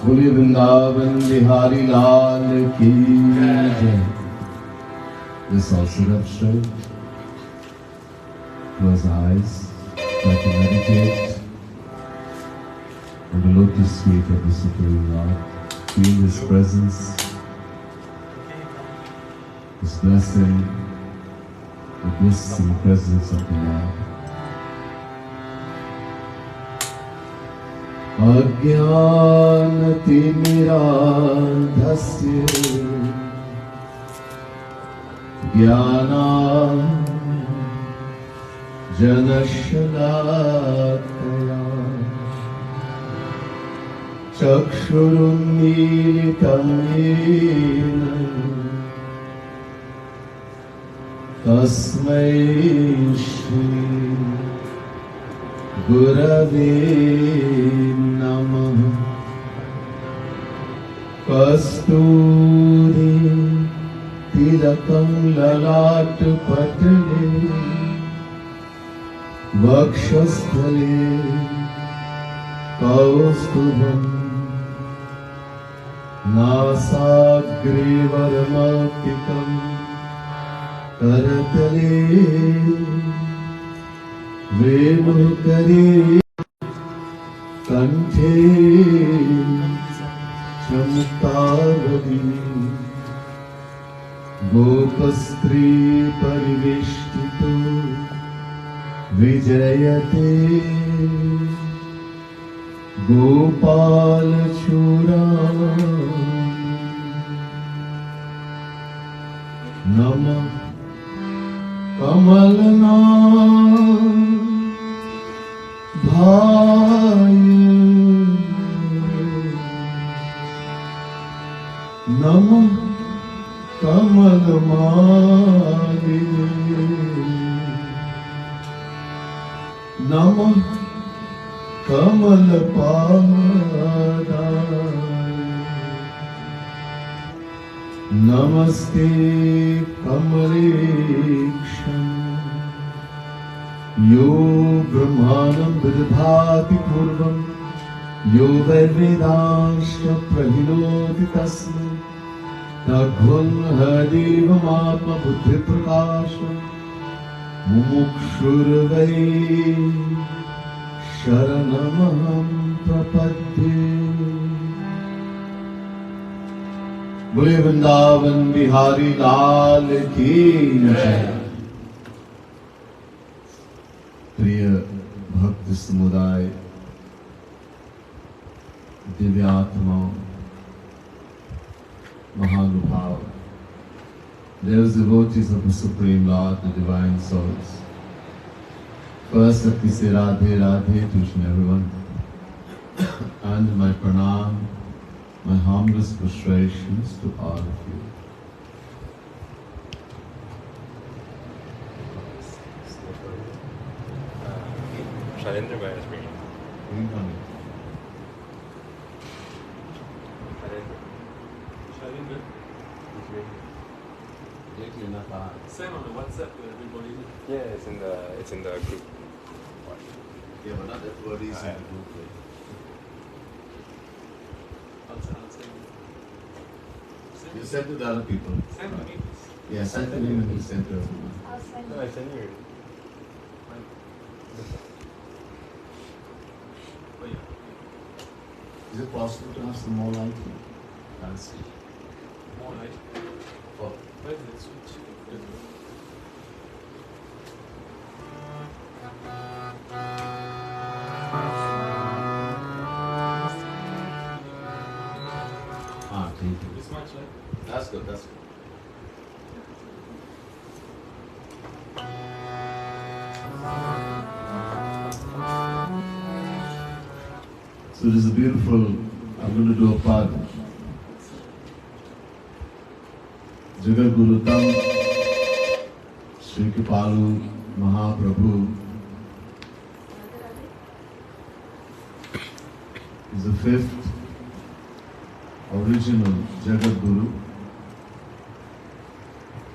बोलिए वृंदावन बिहारी लाल की जय। This also up straight. Close eyes. Try to meditate on the lotus feet of the Supreme Lord. Feel His presence, His blessing, the bliss and presence of the Lord. अज्ञानतिमिरान्धस्य ज्ञानाञ्जनशलाकया चक्षुरुन्मीलितं येन तस्मै श्री गुरवे नमः। कस्तूरी तिलकं ललाटपटले वक्षस्थले कौस्तुभं नासाग्रे वरमौक्तिकं करतले वेणुकरे कंठे चमत्कारवती गोपस्त्री परिवेष्टितो विजयते गोपालचूड़ा नमः कमलनाथ भाय नमः कमलमालिने नमः कमलपादाय नमस्ते कमलेक्षण यो ब्रह्माणं विदधाति पूर्वं यो वैवेदांश्च प्रहिनोति तस्मै तद्गुणदेवमात्मबुद्धिप्रकाशं मुमुक्षुर्वै शरणमहं प्रपद्ये। बोले वृंदावन बिहारी लाल की जय। प्रिय भक्त समुदाय, दिव्यात्माओं, महानुभाव, those devotees of the Supreme Lord, the divine souls. First, let me say Radhe Radhe to each and everyone, and my pranam, my humblest prostrations to all of you. Shalendra Bhai is bringing. Shalendra? Send on the WhatsApp to everybody. Yeah, it's in the group. Yeah, but not everybody is in the group. I'll send You send to the other people. Send to me. Yeah, send to him and he send to everyone. I'll send No, I sent you. Oh yeah. Is it possible to have some more light? Can't see. More light. Oh. Where is it? Switch. Thank you. This much light. That's good, that's good. So it is a beautiful, I'm going to do a part. Jagat Guru Tam Sri Kripalu Mahaprabhu is the fifth original Jagat Guru.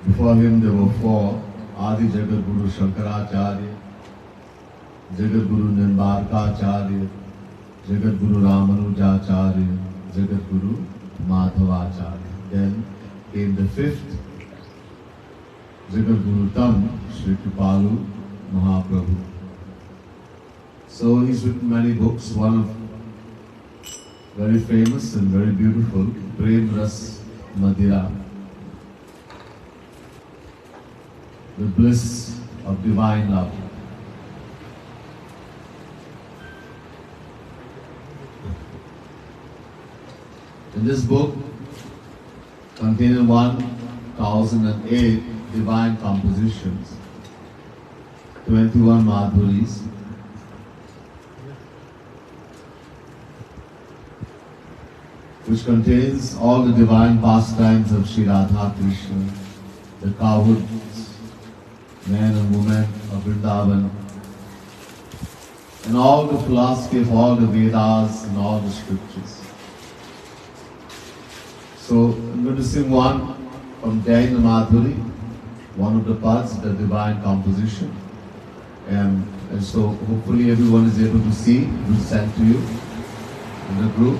Before him there were four: Adi Jagat Guru Shankaracharya, Jagat Guru Nimbarkacharya, Jagat Guru Ramanujacharya, Jagat Guru Madhavacharya. Then came the fifth Jagat Guru Tam Sri Kripalu Mahaprabhu. So he's written many books. One of very famous and very beautiful, Prem Ras Madhira, the bliss of divine love. In this book, containing 1008 divine compositions, 21 Madhuris, which contains all the divine pastimes of Sri Radha Krishna, the cowhoods, men and women of Vrindavan, and all the philosophy of all the Vedas and all the scriptures. So I'm going to sing one from Jaina Madhuri, one of the parts, the divine composition. And so hopefully everyone is able to see. It will send to you in the group,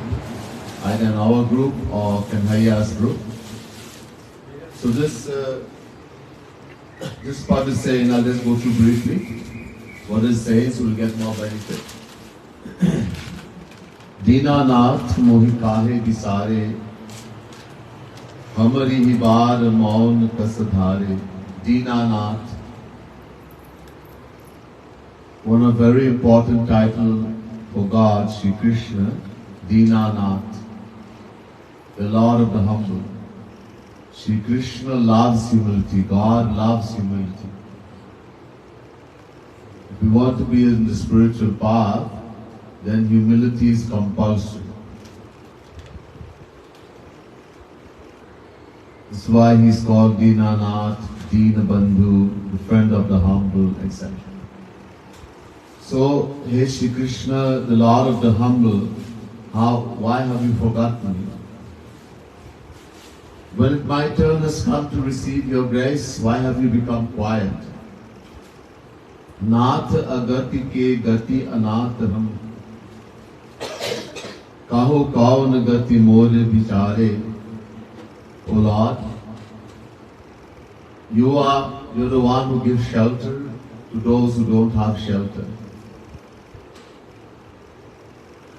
either in our group or Kanhaiya's group. So this part is saying, I'll just go through briefly what it says, so we'll get more benefit. Dinanath mohi kahe bisare, hamari hi bar maun kasadhare. Dinanath, one of very important title for God, Sri Krishna, Dinanath, the Lord of the humble. Sri Krishna loves humility. God loves humility. If we want to be in the spiritual path, then humility is compulsory. That's why he's called Dinanath, Dina Bandhu, the friend of the humble, etc. So, hey Sri Krishna, the Lord of the humble, why have you forgotten me? When my turn has come to receive your grace, why have you become quiet? Nath agati ke gati anath ham, kaho kaun gati more bichare. O Lord, you're the one who gives shelter to those who don't have shelter.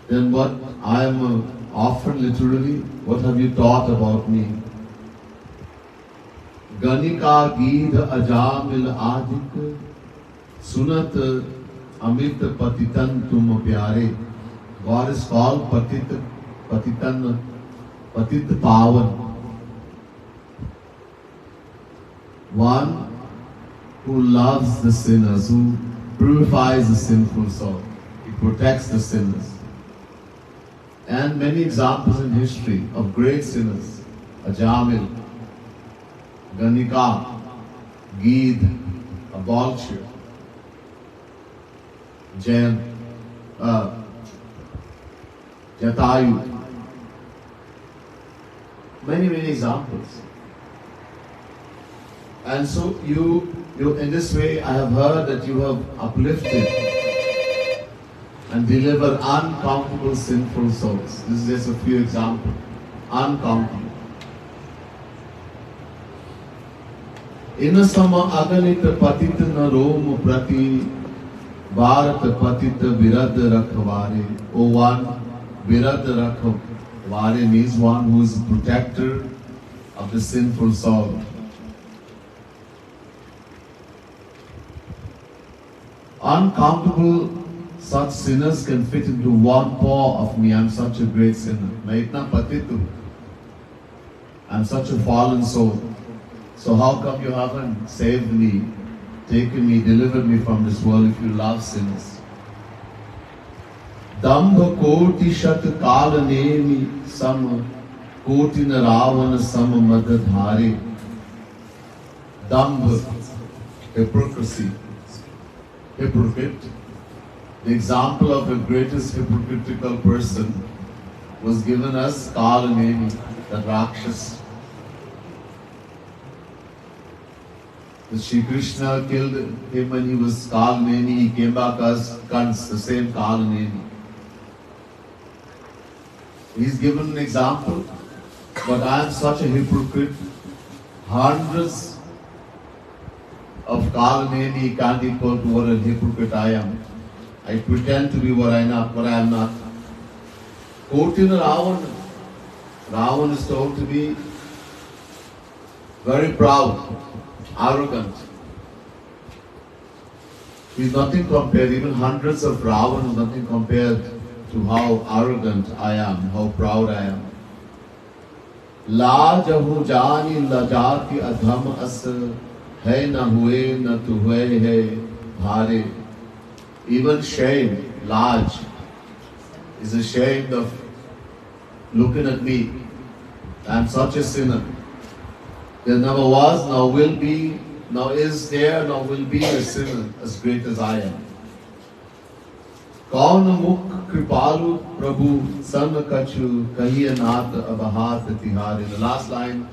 Then what I am offered literally, what have you taught about me? Ganika Geed Ajamil Adik Sunat Amit Patitan Tum Pyare. God is called Patitan, Patit Pavan. One who loves the sinners, who purifies the sinful soul. He protects the sinners. And many examples in history of great sinners. Ajamil, Ganika, Geed, a vulture, Jatayu. Many examples. And so you in this way, I have heard that you have uplifted and delivered uncountable sinful souls. This is just a few examples. Uncountable. Inasama aganit patit na rom prati Bharat patit virad rakhware. O one, virad rakhware means one who is protector of the sinful soul. Uncountable such sinners can fit into one paw of me. I'm such a great sinner. Main itna patit hu. I'm such a fallen soul. So how come you haven't saved me taken me, delivered me from this world if you love sinners. Dambha koti shat kala nemi sam koti naravan sam madhadhare. Dambha, hypocrisy, hypocrite. The example of the greatest hypocritical person was given as Kala Nemi, the Rakshas. When Shri Krishna killed him when he was Kala Nemi, he came back as Kans, the same Kala Nemi. He's given an example, but I am such a hypocrite. Hundreds of Kala Nemi can't equal to what a hypocrite I am. I pretend to be what I am not. Kotina Ravana. Ravana is told to be very proud, arrogant. He's nothing compared, even hundreds of Ravana is nothing compared to how arrogant I am, how proud I am. La jahu jani lajati adham as hai na hue na tu hue hai bhare. Even shame, large, is ashamed of looking at me. I'm such a sinner. There never was, now will be, now is there, now will be a sinner as great as I am. Kaun mukh kripalu prabhu san kachu kahiya nath abahat tihar. In the last line,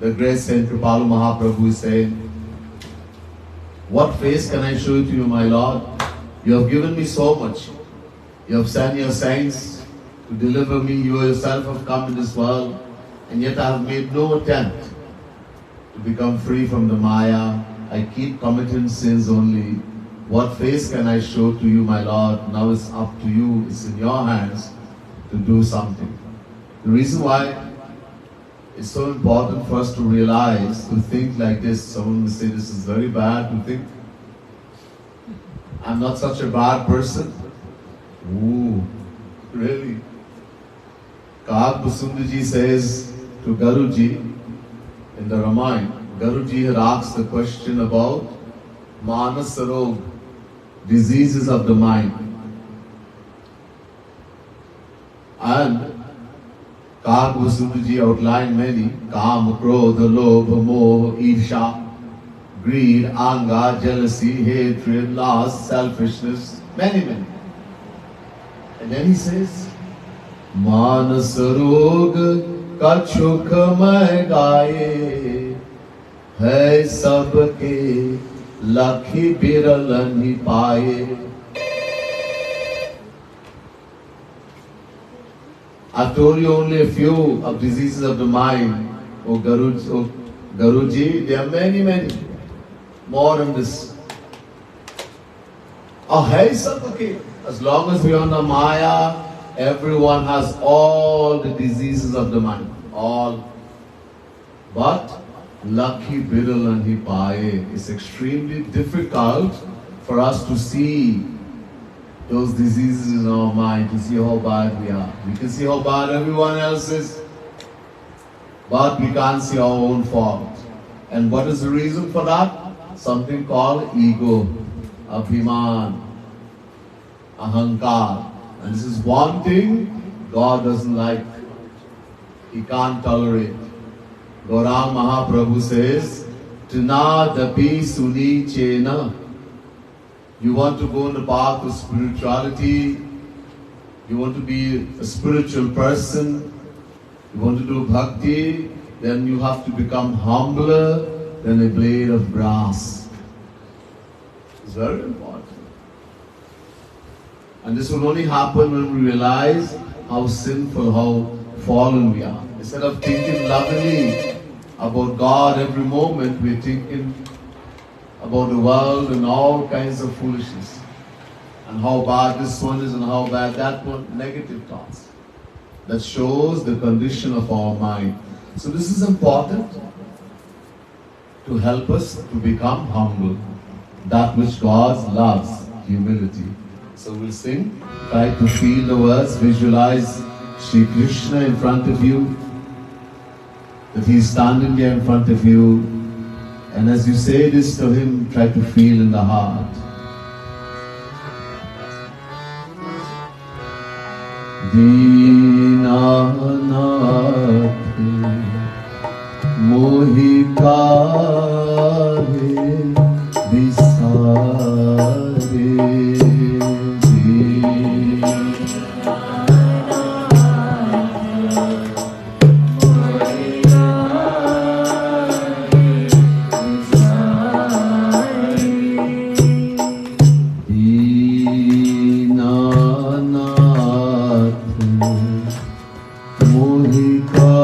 the great Saint Kripalu Mahaprabhu is saying, what face can I show to you, my Lord? You have given me so much. You have sent your saints to deliver me. You yourself have come in this world, and yet I have made no attempt to become free from the Maya. I keep committing sins only. What face can I show to you, my Lord? Now it's up to you. It's in your hands to do something. The reason why it's so important for us to realize, to think like this. Someone will say this is very bad to think. I'm not such a bad person. Ooh, really? Kag Basundaji says to Garuji in the Ramayana, Garuji had asked the question about Manasarog, diseases of the mind. And Kag Basundaji outlined many: Kam, Krodha, Lobha, Moh, Irsha, greed, anger, jealousy, hatred, lust, selfishness, many. And then he says, Manas rog kachuk mai gaye, hai sabke lakhi biralani paye. I've told you only a few of diseases of the mind, O Garuji. There are many. More than this. Hai sabke. As long as we are on the Maya, everyone has all the diseases of the mind. All. But Lakhi Biral and Hipaye. It's extremely difficult for us to see those diseases in our mind, to see how bad we are. We can see how bad everyone else is, but we can't see our own fault. And what is the reason for that? Something called ego, abhiman, ahankar. And this is one thing God doesn't like. He can't tolerate. Gaurang Mahaprabhu says, Tinadapi suni chena. You want to go on the path of spirituality, you want to be a spiritual person, you want to do bhakti, then you have to become humbler than a blade of grass. It's very important. And this will only happen when we realize how sinful, how fallen we are. Instead of thinking lovingly about God every moment, we're thinking about the world and all kinds of foolishness. And how bad this one is and how bad that one. Negative thoughts. That shows the condition of our mind. So this is important to help us to become humble. That which God loves, humility. So we'll sing, try to feel the words, visualize Shri Krishna in front of you, that He is standing there in front of you, And as you say this to him, try to feel in the heart. Deenanath mohi kahe visare. Holy God.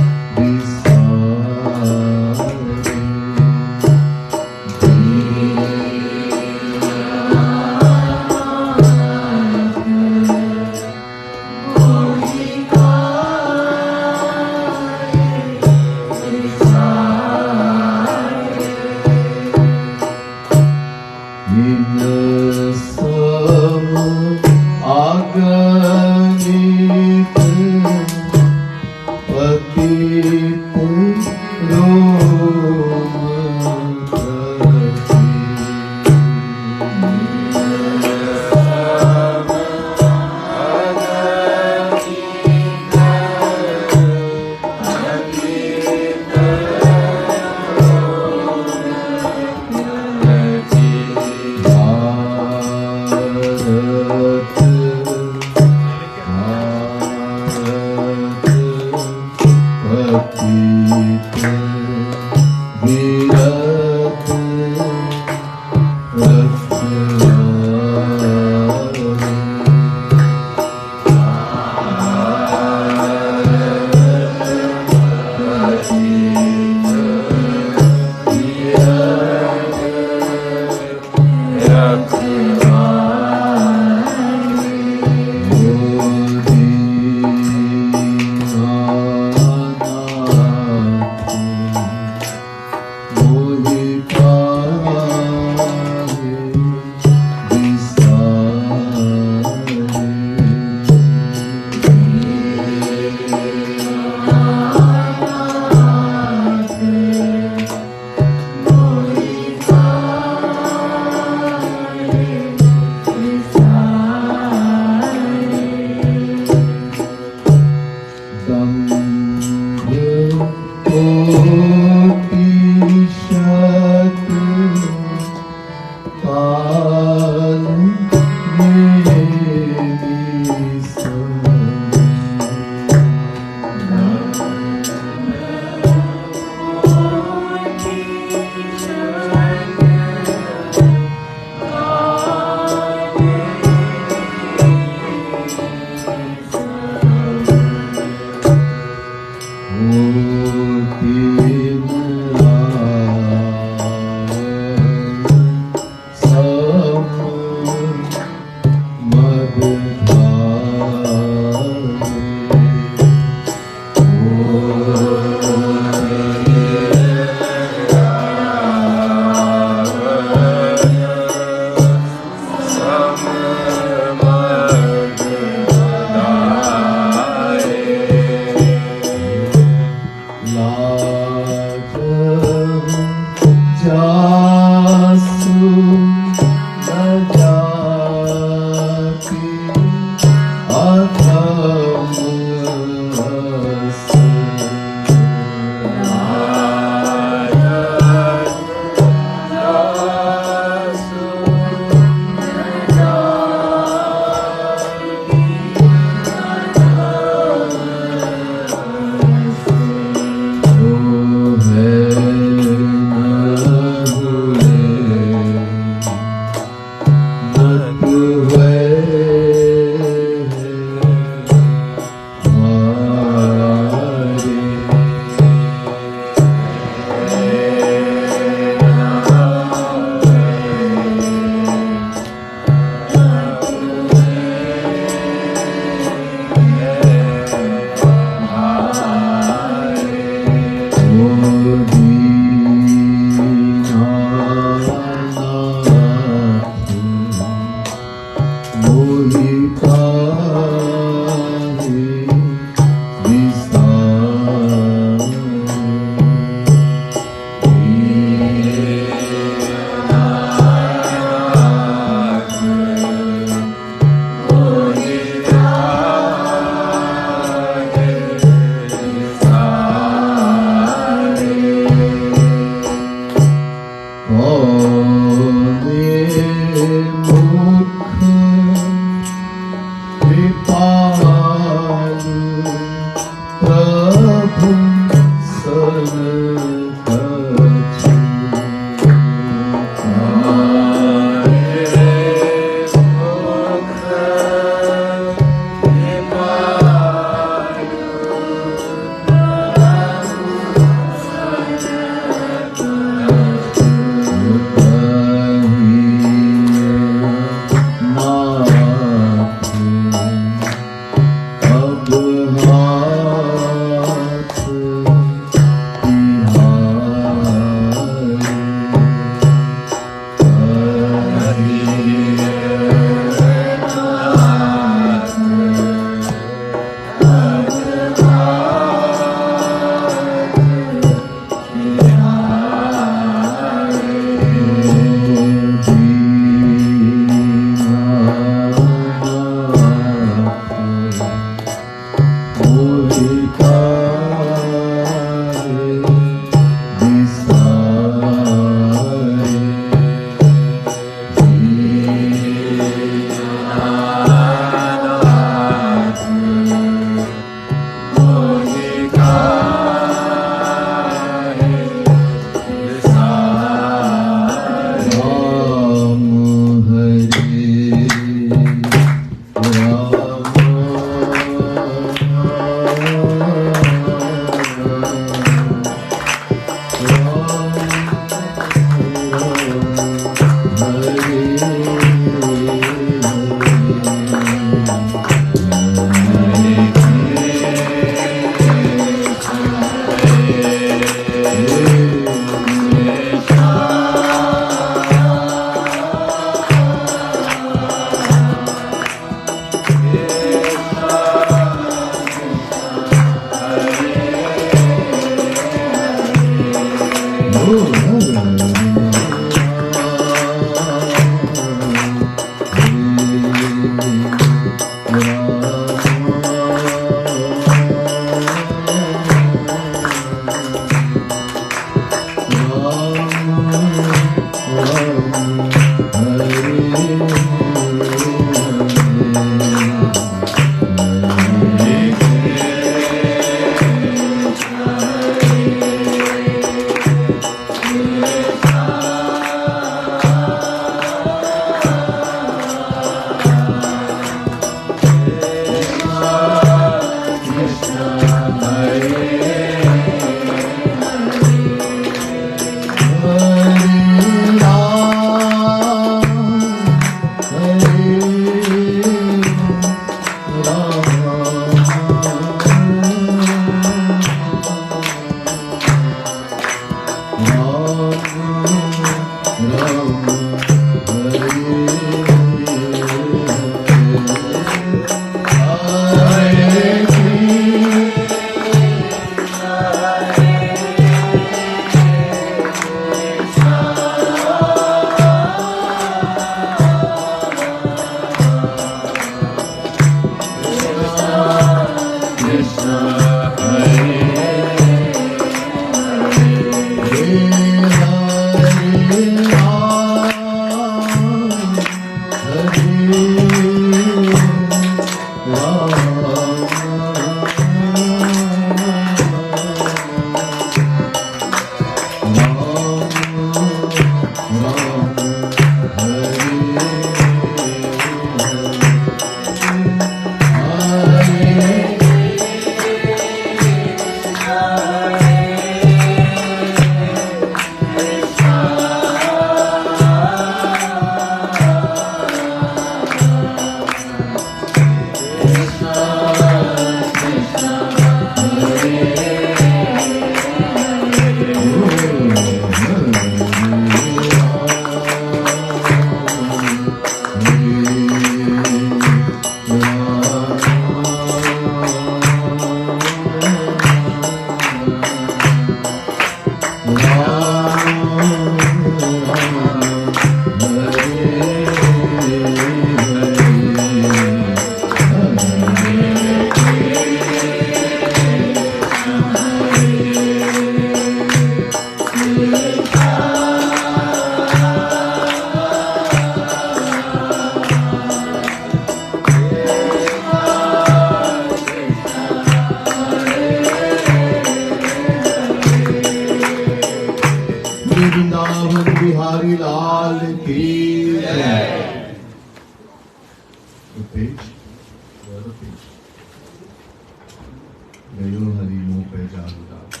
गयो हरि मोह पे जादू डाल.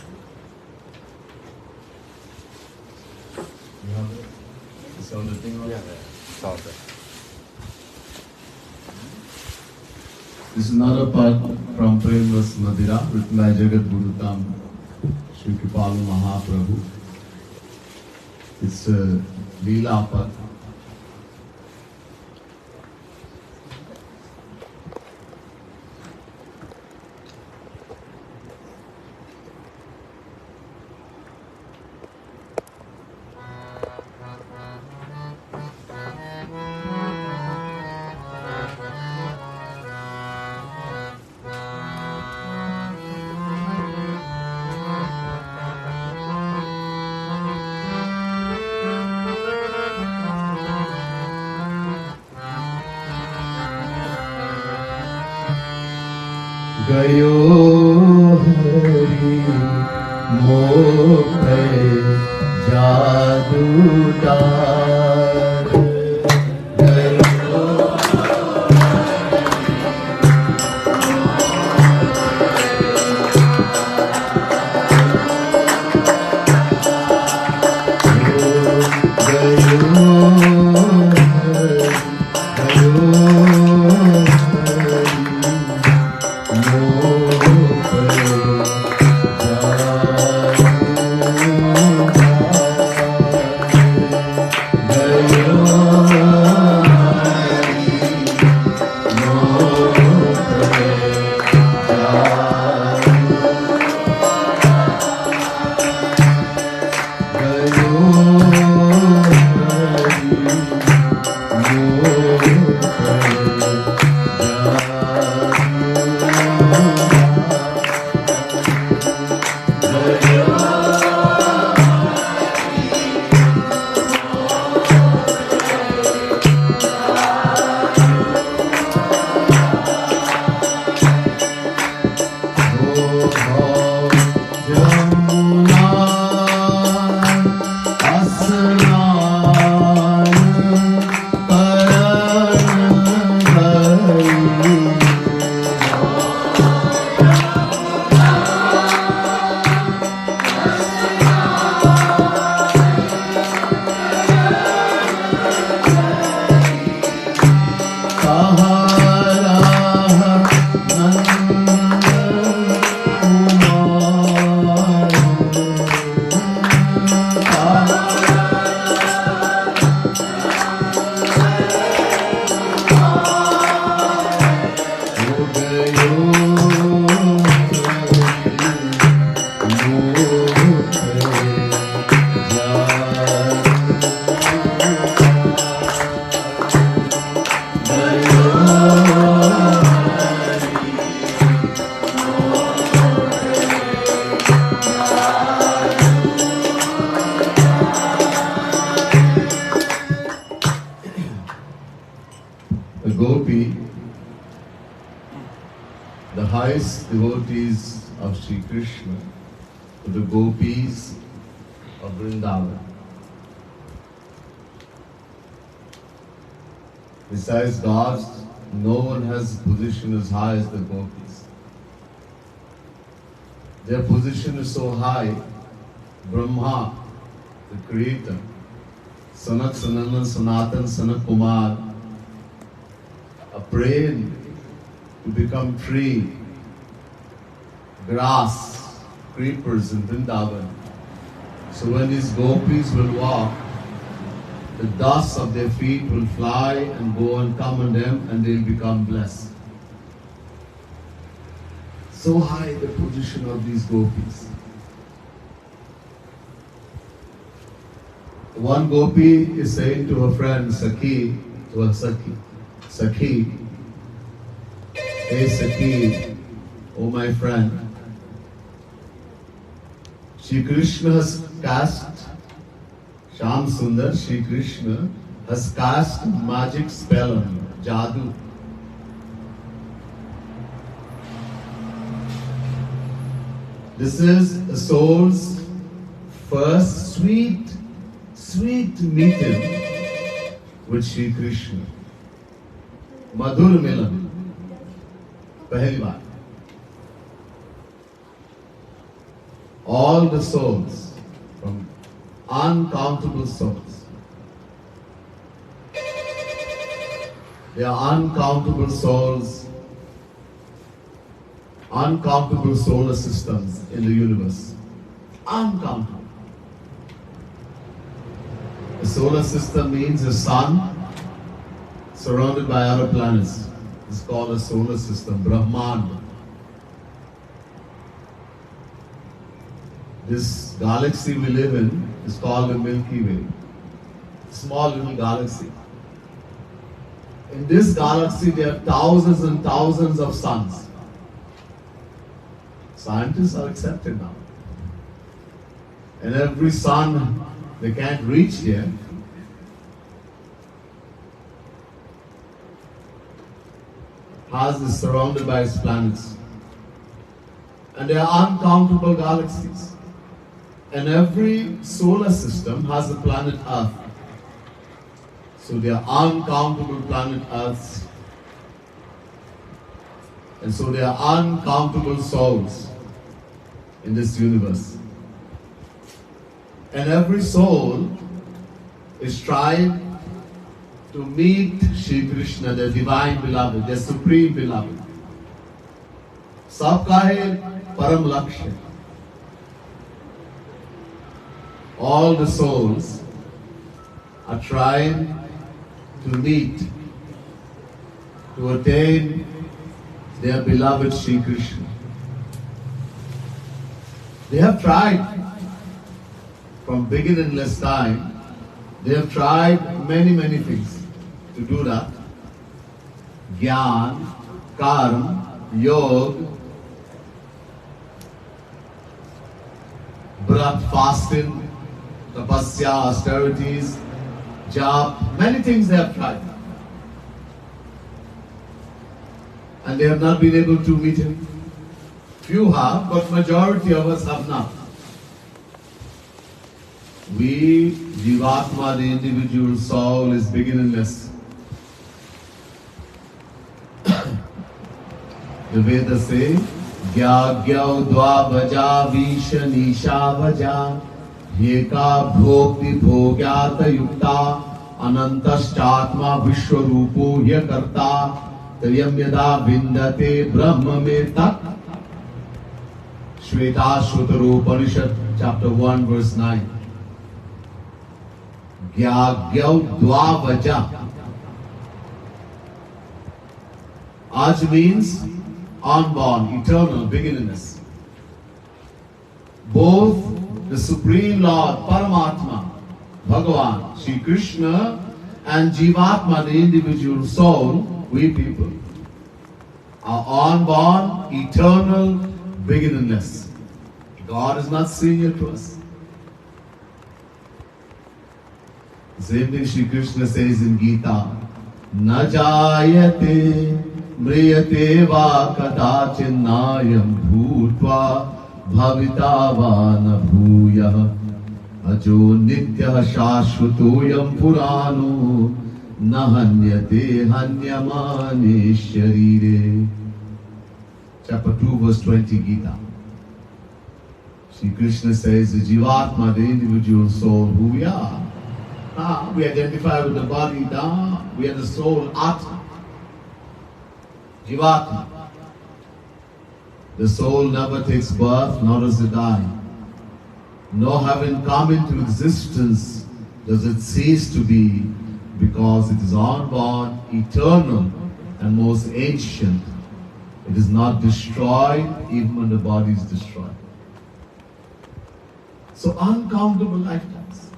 You have it? You saw the thing on Yeah, it? it's all there. This is another part from Premras Madhira written by Jagat Guru Tam Shri Kripalu Mahaprabhu. It's a Leela part. गयो हरि मोह पे जादू डाल. गयो the highest devotees of Sri Krishna, to the gopis of Vrindavan. Besides God, no one has a position as high as the gopis. Their position is so high, Brahma, the creator, Sanak Sanandan Sanatan Sanak Kumar, are praying to become tree, grass, creepers in Vrindavan. So when these gopis will walk, the dust of their feet will fly and go and come on them and they'll become blessed. So high the position of these gopis. One gopi is saying to her friend Sakhi, to her Sakhi, hey Sakhi, oh my friend, Shri Krishna has cast, Sham Sundar, Shri Krishna has cast magic spell on you, Jadoo. This is the soul's first sweet meeting with Shri Krishna. Madhur Milan. Pehli baar. all the souls, from uncountable souls. There are uncountable souls, uncountable solar systems in the universe. Uncountable. A solar system means a sun surrounded by other planets. It's called a solar system, Brahmanda. This galaxy we live in is called the Milky Way. Small little galaxy. In this galaxy there are thousands and thousands of suns. Scientists are accepted now. And every sun, they can't reach there. Is surrounded by its planets. And there are uncountable galaxies. And every solar system has a planet Earth. So there are uncountable planet Earths. And so there are uncountable souls in this universe. And every soul is trying to meet Shri Krishna, their divine beloved, their supreme beloved. Sabka hai param lakshya. All the souls are trying to meet, to attain their beloved Shri Krishna. They have tried from beginningless time. They have tried many things to do that. Gyan, Karma, Yoga, Brat, fasting, Tapasya, austerities, Jap, many things they have tried. And they have not been able to meet him. Few have, but majority of us have not. We, Jivatma, the individual soul, is beginningless. The Vedas say, Gya Gyau Dva Vaja Visha Nisha Vaja Yeka Bhokti Bhogyata Yukta Anantaschatma Vishwarupo Yakarta Tayam Yada Vindate Brahma Me Tat. Shvetashvatara Upanishad, chapter 1, verse 9. Gyāgyau Dvavaja. Aj means unborn, eternal, beginningless. Both the Supreme Lord, Paramatma, Bhagavan, Shri Krishna, and Jivatma, the individual soul, we people, are unborn, eternal, beginningless. God is not senior to us. Same thing Shri Krishna says in Gita. Na jayate mriyate va kadachinnayam bhutva bhavita va na bhuyah ajo nityah shashvatoyam purano na hanyate hanyamane sharire. Chapter 2, verse 20, Gita. Shri Krishna says, the Jivatma, the individual soul, who we are. We identify with the body, we are the soul, Atma. Jivatma. The soul never takes birth, nor does it die. Nor having come into existence does it cease to be, because it is unborn, eternal, and most ancient. It is not destroyed even when the body is destroyed. So uncountable lifetimes.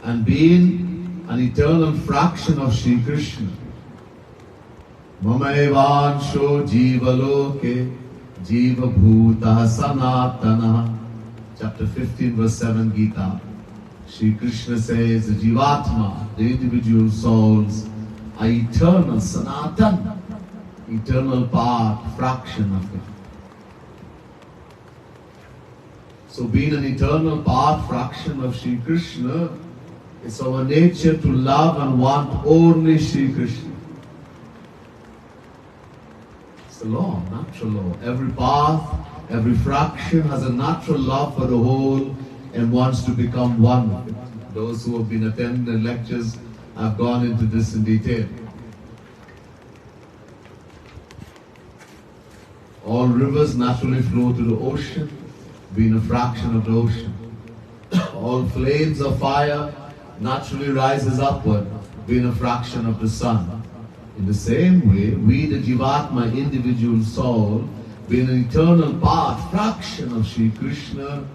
And being an eternal fraction of Shri Krishna. Mamaevansho jivaloke jiva bhuta sanatana. Chapter 15, verse 7, Gita. Shri Krishna says the Jivatma, the individual souls, are eternal, sanatan, eternal part, fraction of it. So being an eternal part, fraction of Shri Krishna, it's our nature to love and want only Shri Krishna. It's a law, natural law. Every path, every fraction has a natural love for the whole and wants to become one with it. Those who have been attending the lectures have gone into this in detail. All rivers naturally flow to the ocean, being a fraction of the ocean. All flames of fire naturally rises upward, being a fraction of the sun. In the same way, we, the Jivatma, individual soul, being an eternal part, fraction of Sri Krishna,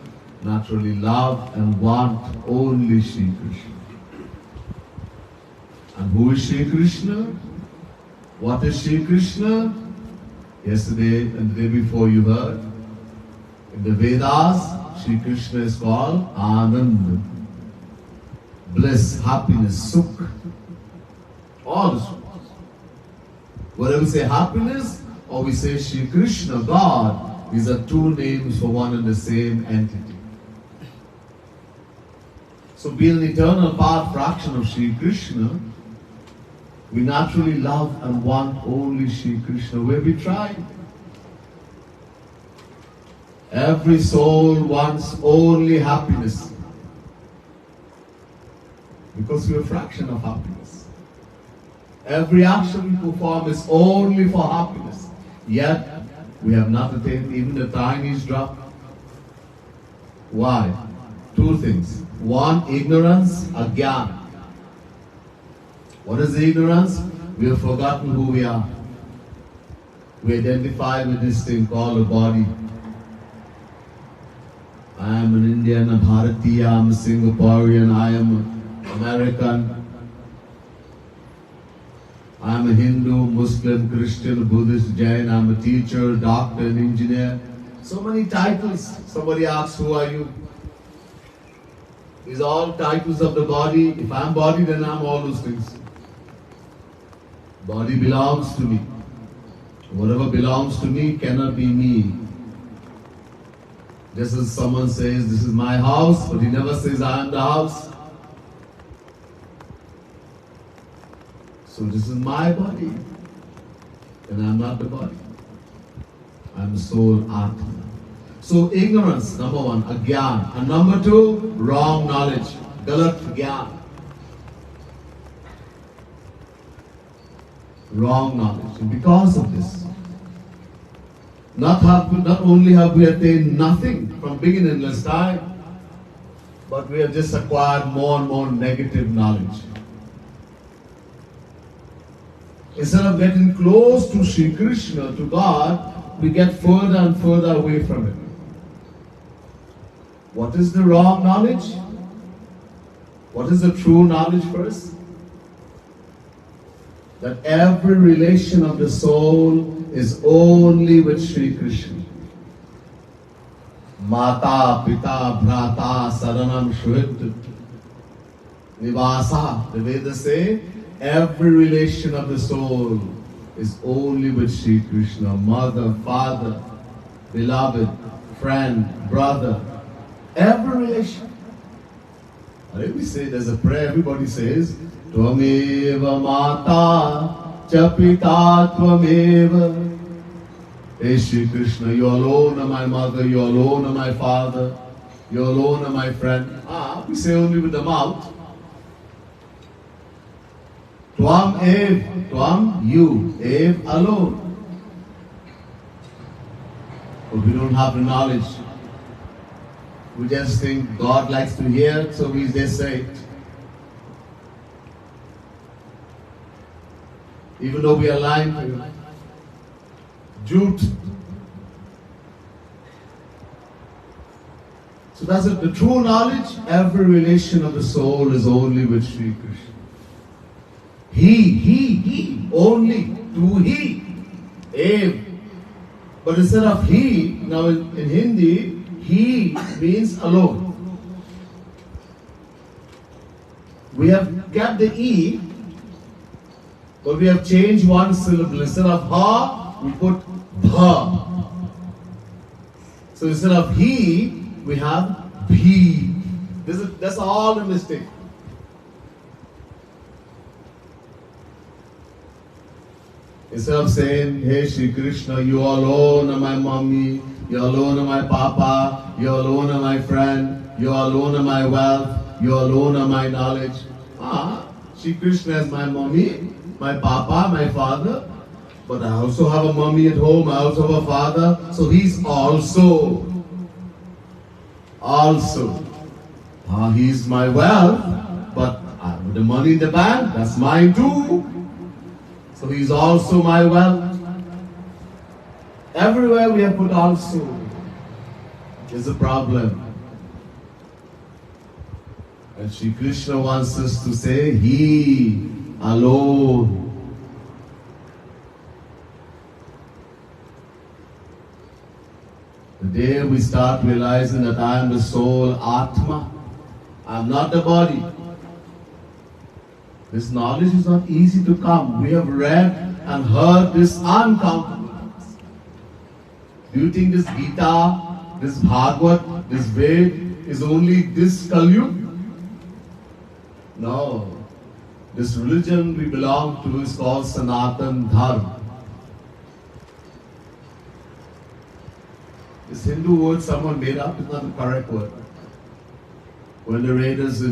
naturally love and want only Sri Krishna. And who is Sri Krishna? What is Sri Krishna? Yesterday and the day before you heard, in the Vedas, Sri Krishna is called Anand, bliss, happiness, sukh, all the sukhs. Whether we say happiness or we say Sri Krishna, God, these are two names for one and the same entity. So being an eternal part fraction of Sri Krishna, we naturally love and want only Sri Krishna. Where we try. Every soul wants only happiness. Because we are a fraction of happiness. Every action we perform is only for happiness. Yet, we have not attained even the tiniest drop. Why? Two things. One, ignorance, agyan. What is ignorance? We have forgotten who we are. We identify with this thing called a body. I am an Indian, a Bharatiya, I am a Singaporean, I am an American. I am a Hindu, Muslim, Christian, Buddhist, Jain, I am a teacher, doctor, and engineer. So many titles. Somebody asks, who are you? These are all titles of the body. If I am body, then I am all those things. Body belongs to me. Whatever belongs to me cannot be me. Just as someone says, this is my house, but he never says, I am the house. So this is my body, and I am not the body. I am the soul Atma. So ignorance, number one, agyan. And number two, wrong knowledge, galat gyan. Wrong knowledge. And because of this, not only have we attained nothing from beginningless time, but we have just acquired more and more negative knowledge. Instead of getting close to Sri Krishna, to God, we get further and further away from it. What is the wrong knowledge? What is the true knowledge first? That every relation of the soul is only with Sri Krishna. Mata, Pita, Bhrata, Saranam, Shuhit, Nivasa. The Vedas say, every relation of the soul is only with Sri Krishna. Mother, father, beloved, friend, brother. Every relation. And we say there's a prayer, everybody says, Tvameva Mata Chapita Tvameva. Hey Sri Krishna, you alone are my mother, you alone are my father, you alone are my friend. We say only with the mouth. Tvam Ev, Tvam you, Ev alone. But we don't have the knowledge. We just think God likes to hear it, so we just say it. Even though we are lying to you. Jute. So that's it. The true knowledge, every relation of the soul is only with Sri Krishna. He, only, to he, Ev. But instead of he, now in Hindi, he means alone. We have kept the E, but we have changed one syllable. Instead of ha, we put bha. So instead of he, we have bhi. That's all the mistake. Instead of saying, hey Shri Krishna, you alone are my mommy, you alone are my papa, you alone are my friend, you alone are my wealth, you alone are my knowledge. Shri Krishna is my mommy, my papa, my father, but I also have a mommy at home, I also have a father, so he's also. He's my wealth, but the money in the bank, that's mine too. So he's also my wealth. Everywhere we have put also. There's a problem. And Shri Krishna wants us to say, He alone. The day we start realizing that I am the soul, Atma, I am not the body. This knowledge is not easy to come. We have read and heard this uncountable times. Do you think this Gita, this Bhagavad, this Ved is only this Kali Yuga? No. This religion we belong to is called Sanatan Dharma. This Hindu word someone made up is not the correct word. When the raiders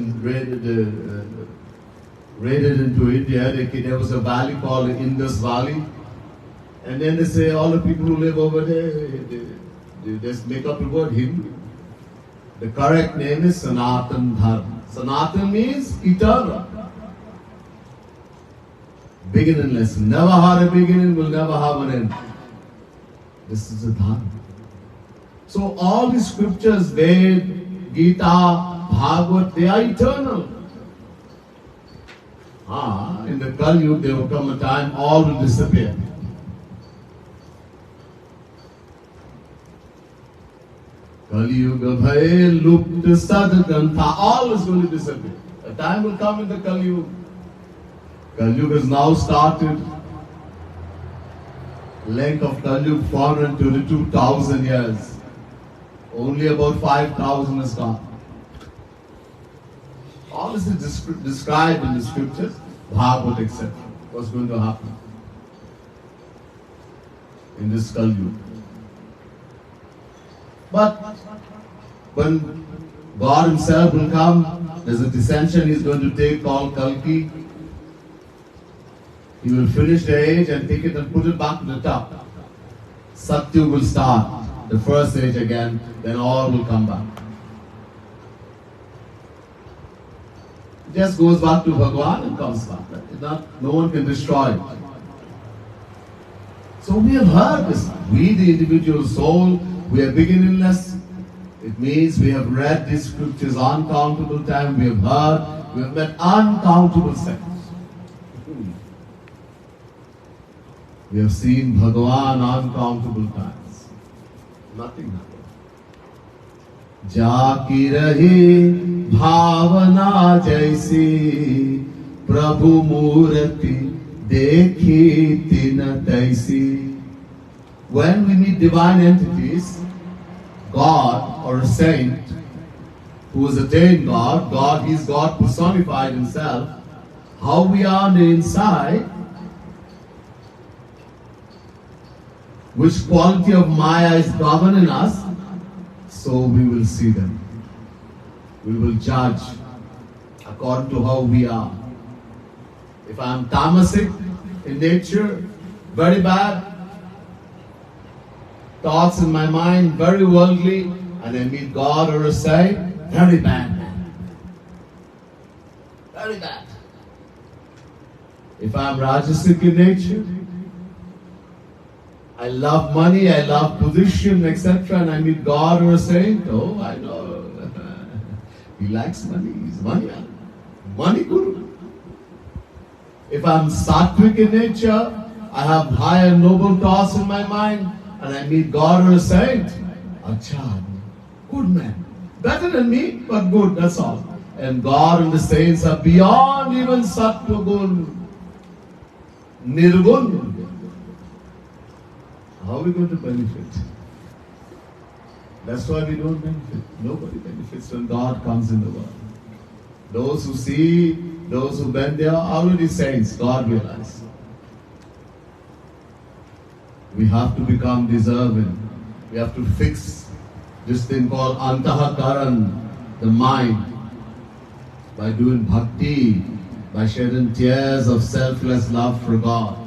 raided into India, there was a valley called the Indus Valley. And then they say all the people who live over there, they just make up the word Hindu. The correct name is Sanatan Dharma. Sanatan means eternal. Beginningless. Never had a beginning, will never have an end. This is a Dharma. So all the scriptures, Ved, Gita, Bhagavad, they are eternal. In the Kali Yuga, there will come a time all will disappear. Kali Yuga bhai lupt sad grantha, all is going to disappear. A time will come in the Kali Yuga. Kali Yuga has now started. Length of Kali Yuga 422,000 years. Only about 5,000 is gone. All this is described in the scriptures, Bhagavad, etc. What's going to happen in this Kali Yuga. But when God Himself will come, there's a dissension He's going to take called Kalki. He will finish the age and take it and put it back to the top. Satyug will start, the first age again, then all will come back. It just goes back to Bhagwan and comes back. No one can destroy it. So we have heard this. We, the individual soul, we are beginningless. It means we have read these scriptures uncountable times. We have heard, we have met uncountable seconds. We have seen Bhagwan uncountable times. Nothing happened. जाकी रही भावना जैसी प्रभु मूर्ति देखी तिन तैसी. When we meet divine entities, God or a saint who has attained God, He is God personified Himself, how we are on the inside, which quality of Maya is governing us, so we will see them. We will judge according to how we are. If I am tamasic in nature, very bad, thoughts in my mind, very worldly, and I meet God or a saint, very bad man. Very bad. If I am rajasic in nature, I love money, I love position, etc., and I meet God or a saint, oh, I know. He likes money, he's money guru. If I'm sattvic in nature, I have high and noble thoughts in my mind, and I meet God or a saint, acha, good man. Better than me, but good, that's all. And God and the saints are beyond even sattva gun, nirgun. How are we going to benefit? That's why we don't benefit. Nobody benefits when God comes in the world. Those who see, those who bend, they are already saints, God realizes. We have to become deserving. We have to fix this thing called antahakaran, the mind, by doing bhakti, by shedding tears of selfless love for God.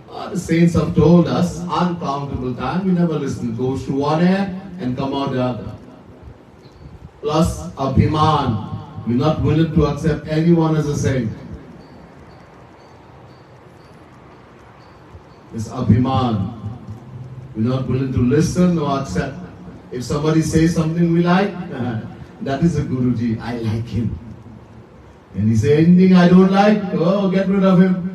The saints have told us uncountable times, we never listen. Goes through one ear and come out the other. Plus abhiman, we're not willing to accept anyone as a saint. This abhiman, we're not willing to listen or accept. If somebody says something we like, that is a Guruji, I like him. And he says anything I don't like, oh, get rid of him.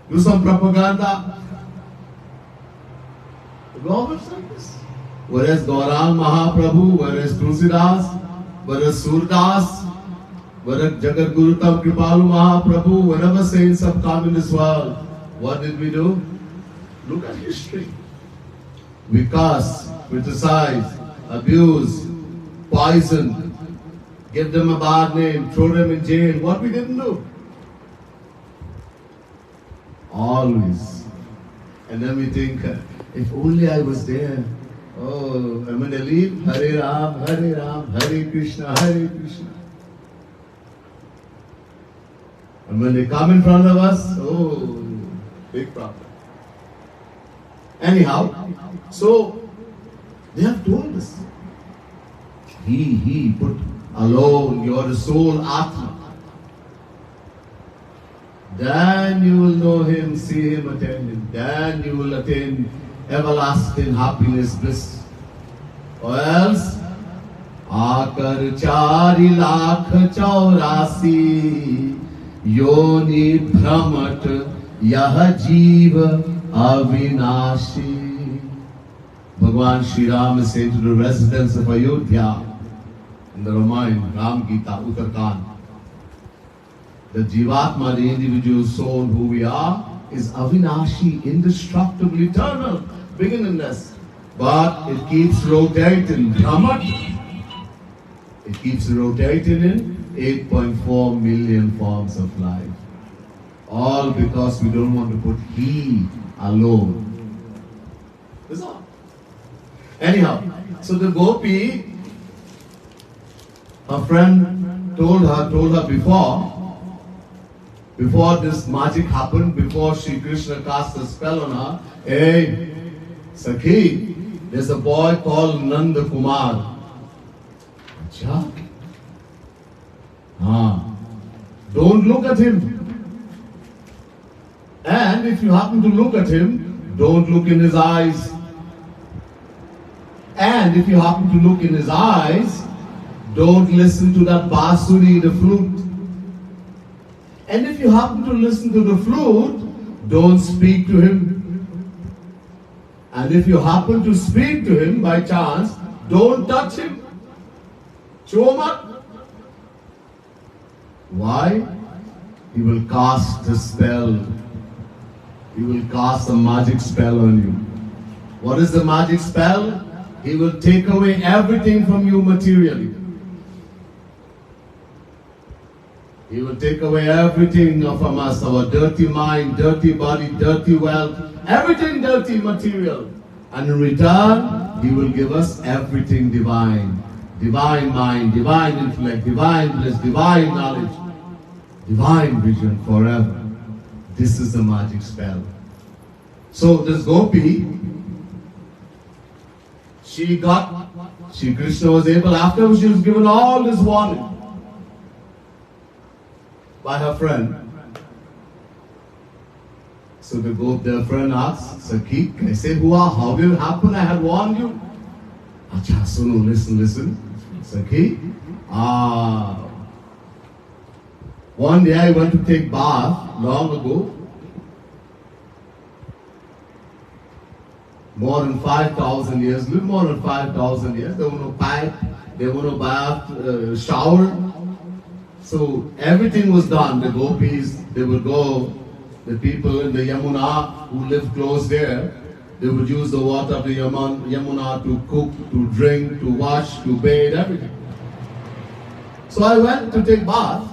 Do some propaganda. The government like this. Whereas Gaurang Mahaprabhu, whereas Tulsidas, whereas Surdas, whereas Jagat Guru Tam Kripalu Mahaprabhu, whenever saints have come in this world, what did we do? Look at history. We curse, criticize, abuse, poison, give them a bad name, throw them in jail. What we didn't do? Always. And then we think, if only I was there. Oh, I'm going to leave. Hare Ram, Hare Krishna, Hare Krishna. And when they come in front of us, oh, big problem. Anyhow, so they have told us. He put alone, you are the soul Atma. Then you will know him, see him, attend him. Then you will attain everlasting happiness, bliss. Or else, Akar chari lakh chaurasi yoni bhramat yah jeev avinashi. Bhagwan Sri Ram is saying to the residents of Ayodhya in the Ramayana, Ram Gita, Uttarkand, the Jivatma, the individual soul who we are, is avinashi, indestructible, eternal, beginningless. But it keeps rotating. Brahmat, it keeps rotating in 8.4 million forms of life. All because we don't want to put he alone. That's all. Anyhow, so the gopi, her friend told her before this magic happened, before Sri Krishna cast a spell on her, hey, Sakhi, there's a boy called Nanda Kumar. Acha? Don't look at him. And if you happen to look at him, don't look in his eyes. And if you happen to look in his eyes, don't listen to that basuri, the flute. And if you happen to listen to the flute, don't speak to him. And if you happen to speak to him by chance, don't touch him. Chomat. Why? He will cast a spell. He will cast a magic spell on you. What is the magic spell? He will take away everything from you materially. He will take away everything from us, our dirty mind, dirty body, dirty wealth, everything dirty material. And in return, He will give us everything divine. Divine mind, divine intellect, divine bliss, divine knowledge, divine vision forever. This is the magic spell. So this gopi, Shri Krishna was able, after she was given all this warning by her friend. So the friend asks, Sakhi, kaise hua? How did it happen? I had warned you. Acha, suno, listen. Sakhi, one day I went to take bath long ago. More than 5,000 years, little more than 5,000 years. There were no pipe, there were no bath, shower. So everything was done. The gopis, they would go, the people in the Yamuna who lived close there, they would use the water of the Yamuna to cook, to drink, to wash, to bathe, everything. So I went to take bath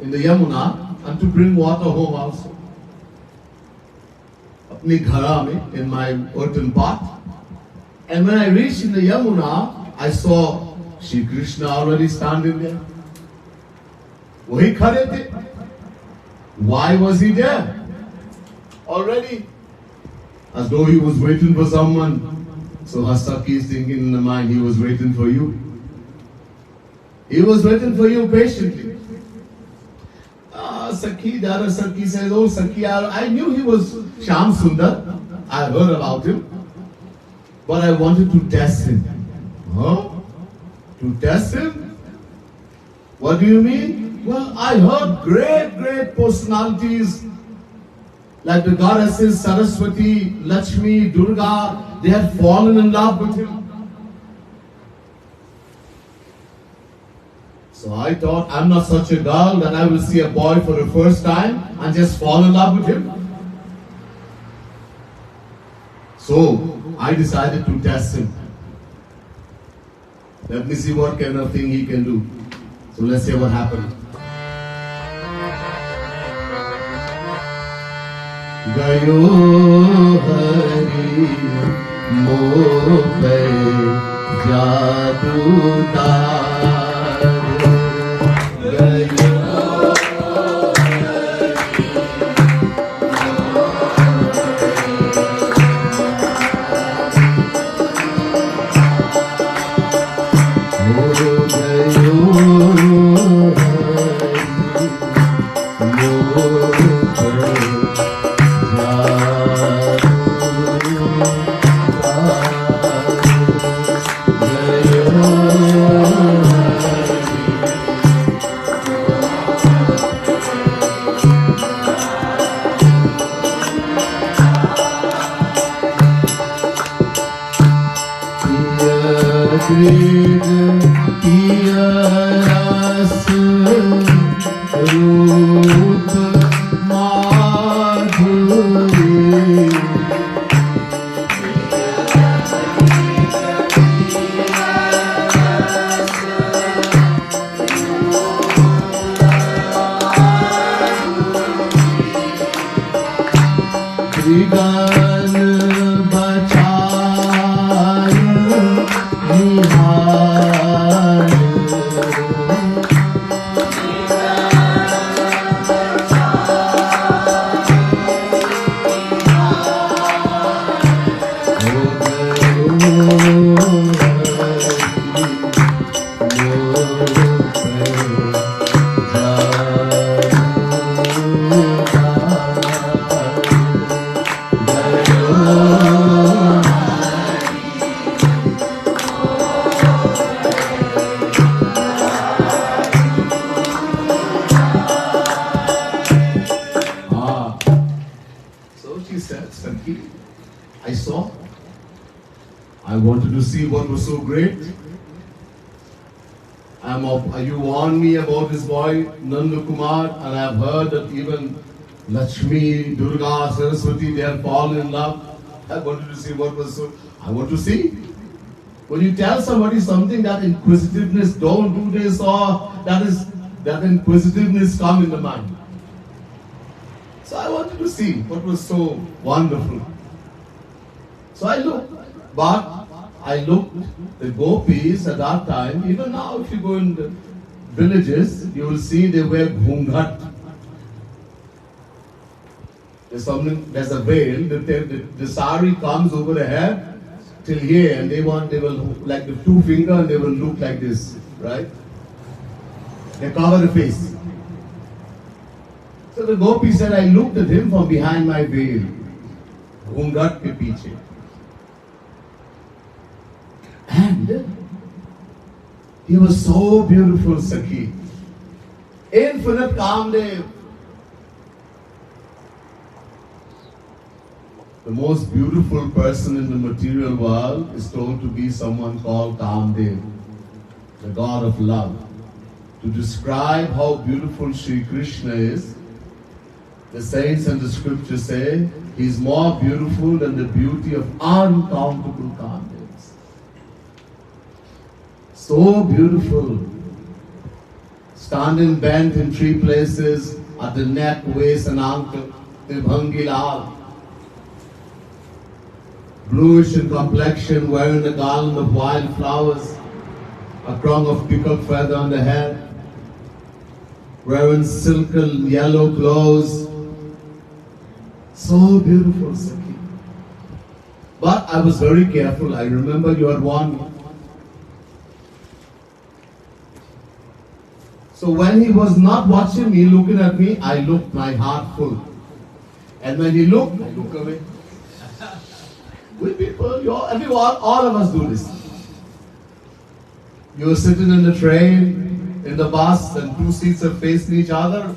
in the Yamuna and to bring water home also. Nigharame in my earthen pot. And when I reached in the Yamuna, I saw Shri Krishna already standing there. Wahi khade the. Why was he there? Already. As though he was waiting for someone. So Hasaki is thinking in the mind, he was waiting for you. He was waiting for you patiently. Sakhi, the other Sakhi says, oh Sakhi, I knew he was Shyam Sundar. I heard about him. But I wanted to test him. Huh? To test him? What do you mean? Well, I heard great personalities like the goddesses Saraswati, Lakshmi, Durga, they had fallen in love with him. So I thought, I'm not such a girl that I will see a boy for the first time and just fall in love with him. So I decided to test him. Let me see what kind of thing he can do. So let's see what happened. Gayo hari mo pe jadu tar gayo I saw. I wanted to see what was so great. You warned me about this boy, Nanda Kumar, and I have heard that even Lakshmi, Durga, Saraswati, they have fallen in love. I wanted to see what was so. I want to see. When you tell somebody something, that inquisitiveness, don't do this, or that inquisitiveness come in the mind. So I wanted to see what was so wonderful. So I looked, the gopis at that time, even now if you go in the villages, you will see they wear ghungat. There's a veil, the sari comes over the head till here, and they will, like the two finger, and they will look like this, right? They cover the face. So the gopi said, I looked at him from behind my veil, ghungat ke piche. And he was so beautiful, Sakhi. Infinite Kamdev. The most beautiful person in the material world is told to be someone called Kamdev, the god of love. To describe how beautiful Sri Krishna is, the saints and the scriptures say, he is more beautiful than the beauty of uncountable Kamdevs. So beautiful. Standing bent in three places, at the neck, waist and ankle, Vibhangi Lal. bluish in complexion, wearing a garland of wild flowers, a crown of peacock feather on the head, wearing silken yellow clothes. So beautiful, Sakhi. But I was very careful. I remember you had warned me. So when he was not watching me, looking at me, I looked my heart full. And when he looked, I look away. We people, everyone, all of us do this. You're sitting in the train, in the bus, and two seats are facing each other.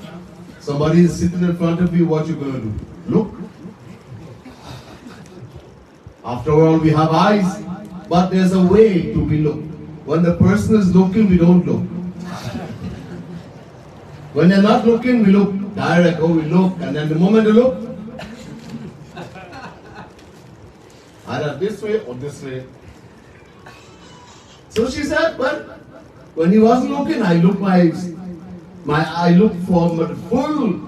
Somebody is sitting in front of you, what you going to do? Look. After all, we have eyes, but there's a way to be looked. When the person is looking, we don't look. When they're not looking, we look direct. Oh, we look, and then the moment you look, either this way or this way. So she said, but when he wasn't looking, I looked I looked forward full,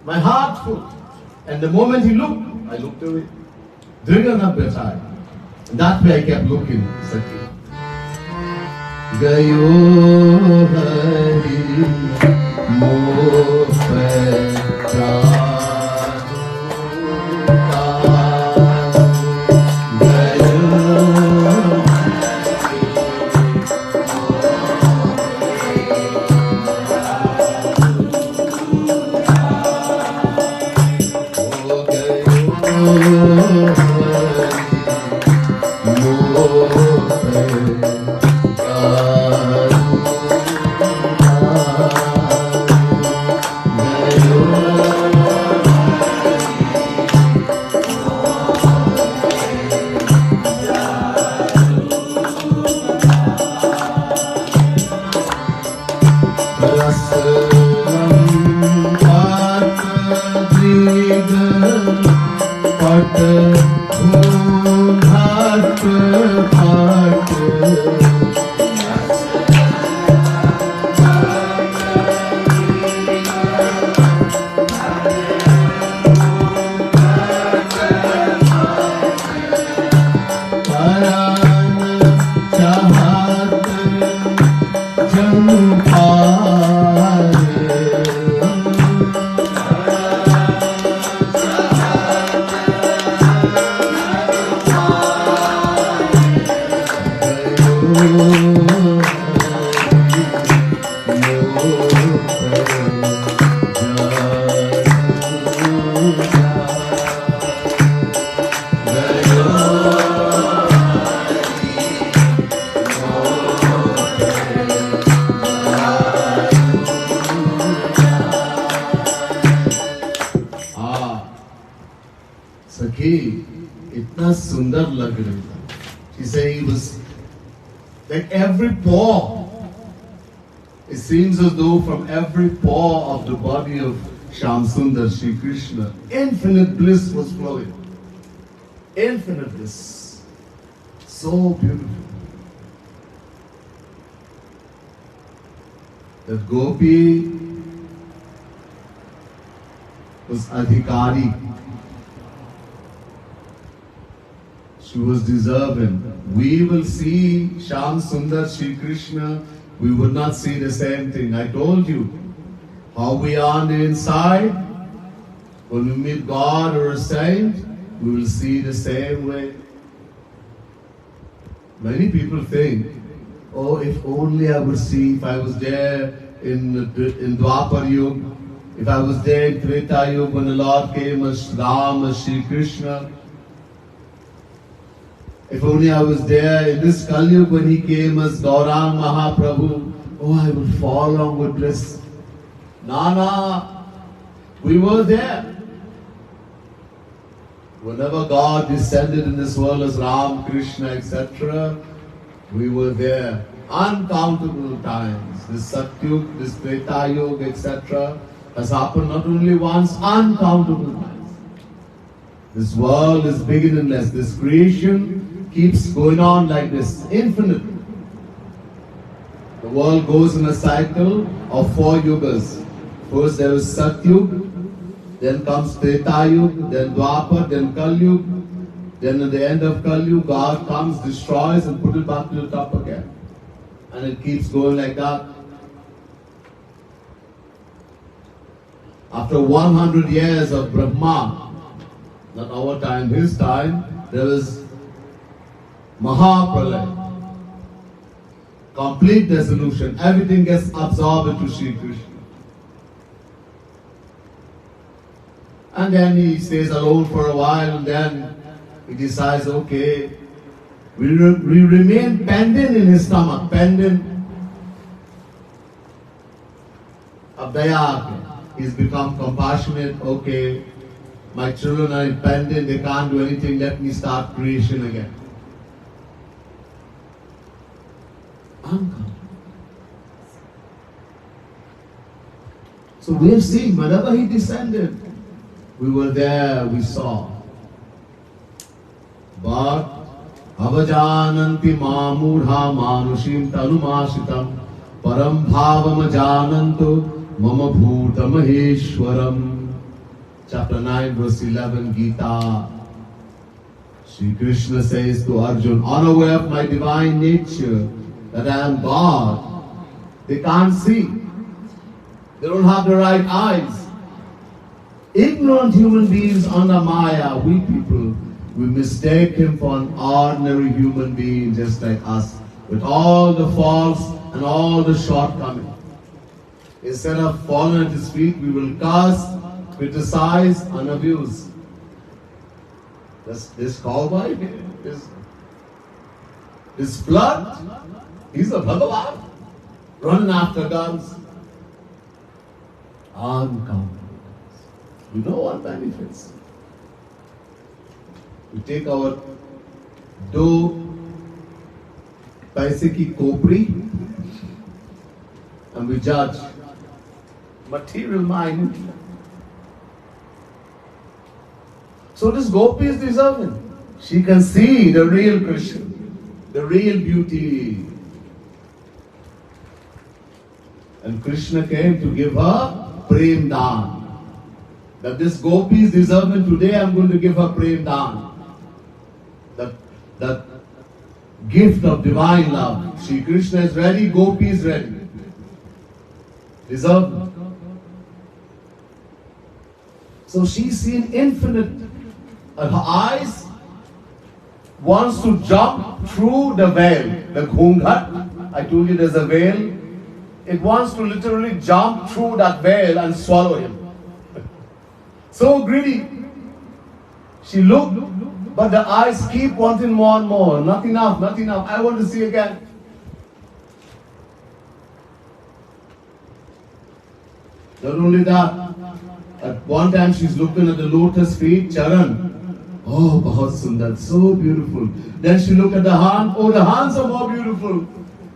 my heart full. And the moment he looked, I looked away. Drigana Bechai. And that way I kept looking, Sakhi. Gayo Hari Mo Pecha. इतना सुंदर लग रहा था. She said he was like every pore. It seems as though from every pore of the body of Shyam Sundar Shri Krishna, infinite bliss was flowing. Infinite bliss. So beautiful. That Gopi was Adhikari. She was deserving. We will see Shyam Sundar Shri Krishna, we would not see the same thing. I told you how we are on the inside. When we meet God or a saint, we will see the same way. Many people think, oh, if only I would see, if I was there in Dwapar Yuga, if I was there in Treta Yuga when the Lord came as Ram, as Shri Krishna, if only I was there in this Kali Yuga when he came as Gaurang Mahaprabhu, oh, I would fall along with bliss. Nana, we were there. Whenever God descended in this world as Ram, Krishna, etc., we were there. Uncountable times. This Satyug, this Treta Yuga, etc., has happened not only once, uncountable times. This world is beginningless. This creation keeps going on like this, infinite. The world goes in a cycle of 4 yugas. First there is Satyug, then comes Treta Yuga, then Dwapar, then Kali Yuga. Then at the end of Kali Yuga, God comes, destroys and put it back to the top again. And it keeps going like that. After 100 years of Brahma, not our time, his time, there was Mahapralaya. Complete dissolution. Everything gets absorbed into Sri Krishna. And then he stays alone for a while, and then he decides, okay, we remain pendant in his stomach, pendant of Daya. He's become compassionate, okay, my children are pendant, they can't do anything, let me start creation again. So we have seen, whenever he descended, we were there, we saw. But avajananti mamudha manushim tanumasitam param bhavam jananto mama bhuta maheshwaram. Chapter 9, verse 11, Gita. Sri Krishna says to Arjuna, unaware of my divine nature, that I am God, they can't see. They don't have the right eyes. Ignorant human beings under Maya, we people, we mistake him for an ordinary human being just like us, with all the faults and all the shortcomings. Instead of falling at his feet, we will curse, criticize and abuse. This cowboy, this blood, he's a Bhagavan, running after guns. Uncomfortable. We know what benefits. We take our दो पैसे की खोपड़ी and we judge material mind. So this gopi is deserving. She can see the real Krishna, the real beauty. And Krishna came to give her prem dhan. That this gopi is deserving, today I'm going to give her prem dhan. That gift of divine love. Shri Krishna is ready, gopi is ready. Deserving. So she's seen infinite. Her eyes wants to jump through the veil. The ghungat, I told you there's a veil. It wants to literally jump through that veil and swallow him. So greedy. She looked, but the eyes keep wanting more and more. Not enough, not enough. I want to see again. Not only that, at one time she's looking at the lotus feet, Charan. Oh, bahut sundar, so beautiful. Then she looked at the hand. Oh, the hands are more beautiful.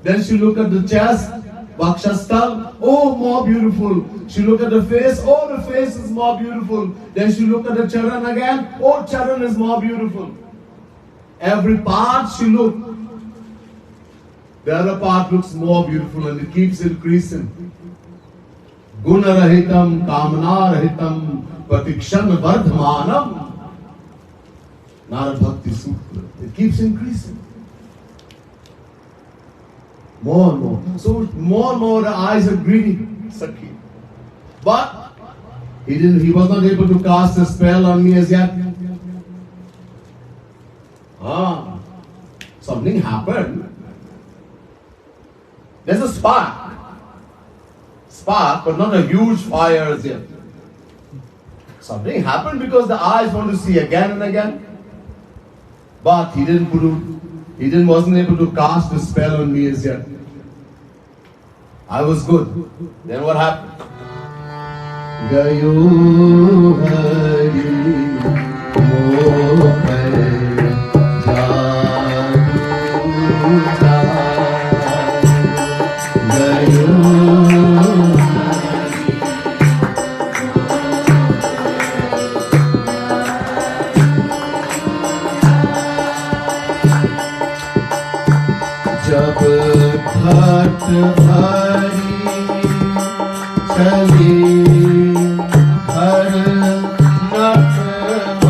Then she looked at the chest, Vakshasthal. Oh, more beautiful. She looked at the face. Oh, the face is more beautiful. Then she looked at the charan again. Oh, charan is more beautiful. Every part she looked. The other part looks more beautiful and it keeps increasing. Guna rahitam, kamana rahitam, patikshan vardhamanam. Narad Bhakti Sutra. It keeps increasing. More and more. So more and more the eyes are greedy, Sakhi. But he was not able to cast a spell on me as yet. Something happened. There's a spark. Spark, but not a huge fire as yet. Something happened because the eyes want to see again and again. But he wasn't able to cast a spell on me as yet. I was good. Then what happened? Gayo hari mohay jadu gayo जब घाट भारी चली हर Natwar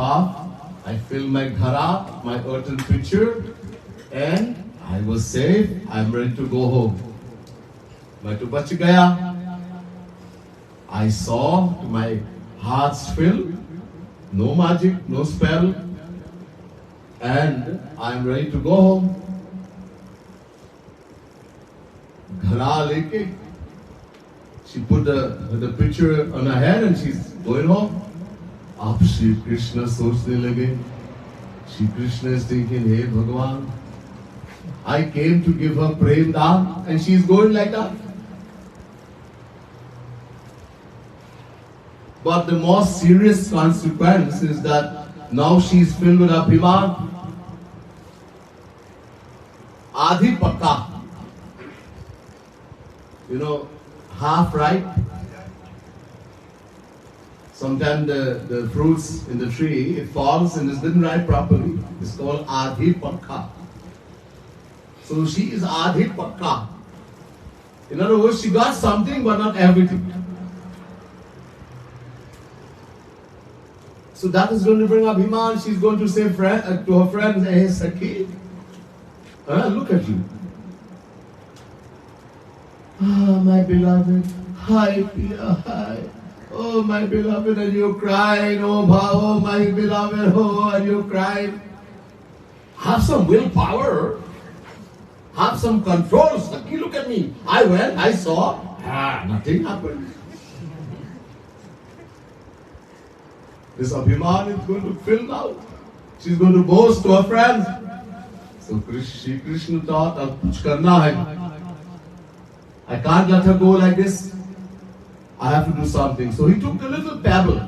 bath, I filled my ghara, my earthen pitcher, and I was safe. I'm ready to go home. मैं तो बच गया. I saw my heart's fill, no magic, no spell, and I'm ready to go home. Ghara leke, she put the pitcher on her head and she's going home. Ab Shri Krishna sochne lage. Shri Krishna is thinking, hey Bhagavan, I came to give her prem daan and she's going like that. But the most serious consequence is that now she's filled with abhiman. Adhi pakka. You know, half ripe. Sometimes the fruits in the tree, it falls and it didn't ripe properly. It's called adhi pakka. So she is adhi pakka. In other words, she got something but not everything. So that is going to bring abhiman. She's going to say to her friends, hey Sakhi, look at you. Ah, my beloved, hi, Pia, hi. Oh, my beloved, and you're crying. Oh, oh, my beloved, oh, and you're crying. Have some willpower. Have some control. Sakhi, look at me. I went, I saw, nothing happened. This abhiman is going to fill now. She's going to boast to her friends. So Shri Krishna thought, ab kuch karna hai. I can't let her go like this. I have to do something. So he took a little pebble.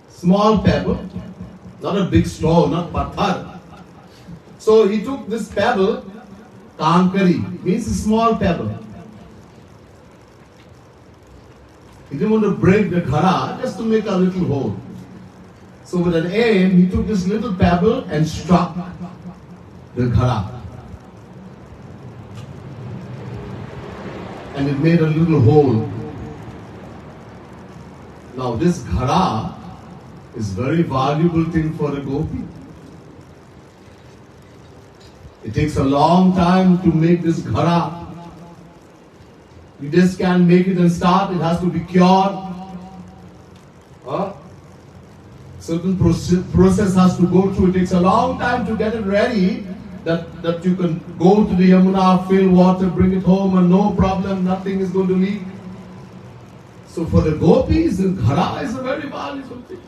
Small pebble. Not a big stone, not patthar. So he took this pebble, kankari, means a small pebble. He didn't want to break the ghara, just to make a little hole. So with an aim, he took this little pebble and struck the ghara. And it made a little hole. Now this ghara is very valuable thing for a gopi. It takes a long time to make this ghara. You just can't make it and start, it has to be cured. Certain process has to go through. It takes a long time to get it ready that you can go to the Yamuna, fill water, bring it home and no problem, nothing is going to leak. So for the gopis, the ghara is a very valuable thing.